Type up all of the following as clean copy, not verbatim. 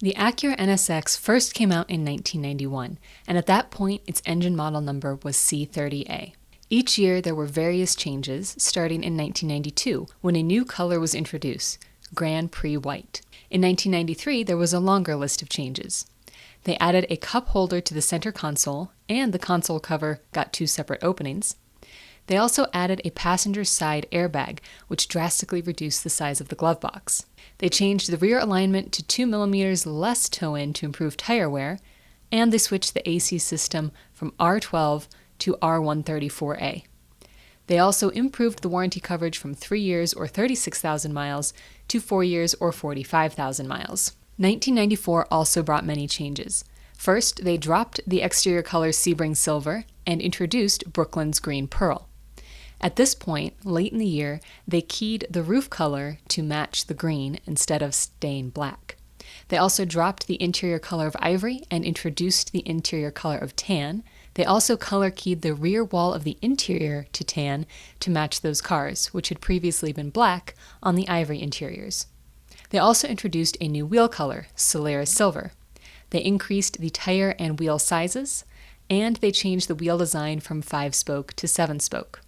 The Acura NSX first came out in 1991, and at that point its engine model number was C30A. Each year there were various changes, starting in 1992 when a new color was introduced, Grand Prix White. In 1993 there was a longer list of changes. They added a cup holder to the center console, and the console cover got 2 separate openings. They also added a passenger side airbag, which drastically reduced the size of the glove box. They changed the rear alignment to 2 mm less toe-in to improve tire wear, and they switched the AC system from R12 to R134A. They also improved the warranty coverage from 3 years or 36,000 miles to 4 years or 45,000 miles. 1994 also brought many changes. First, they dropped the exterior color Sebring Silver and introduced Brooklyn's Green Pearl. At this point, late in the year, they keyed the roof color to match the green instead of staying black. They also dropped the interior color of ivory and introduced the interior color of tan. They also color keyed the rear wall of the interior to tan to match those cars, which had previously been black on the ivory interiors. They also introduced a new wheel color, Solaris Silver. They increased the tire and wheel sizes, and they changed the wheel design from 5-spoke to 7-spoke.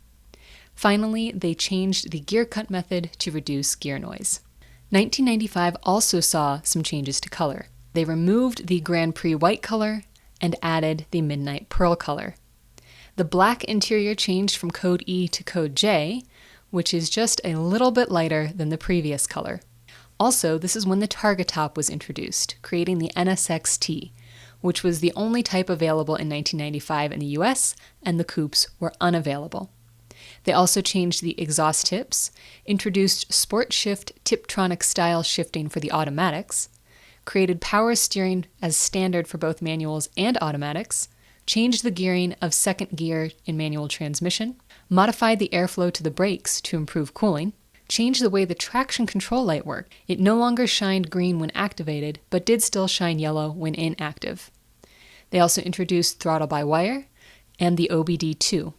Finally, they changed the gear cut method to reduce gear noise. 1995 also saw some changes to color. They removed the Grand Prix White color and added the Midnight Pearl color. The black interior changed from code E to code J, which is just a little bit lighter than the previous color. Also, this is when the Targa top was introduced, creating the NSX-T, which was the only type available in 1995 in the US, and the coupes were unavailable. They also changed the exhaust tips, introduced Sport Shift Tiptronic style shifting for the automatics, created power steering as standard for both manuals and automatics, changed the gearing of second gear in manual transmission, modified the airflow to the brakes to improve cooling, changed the way the traction control light worked. It no longer shined green when activated, but did still shine yellow when inactive. They also introduced throttle by wire and the OBD2.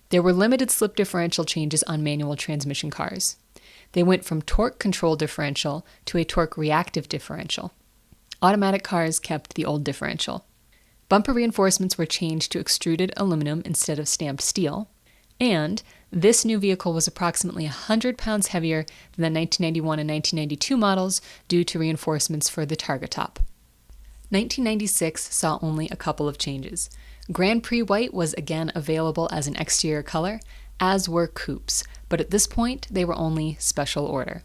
There were limited slip differential changes on manual transmission cars. They went from torque control differential to a torque reactive differential. Automatic cars kept the old differential. Bumper reinforcements were changed to extruded aluminum instead of stamped steel, and this new vehicle was approximately 100 pounds heavier than the 1991 and 1992 models due to reinforcements for the Targa top. 1996 saw only a couple of changes. Grand Prix White was again available as an exterior color, as were coupes, but at this point they were only special order.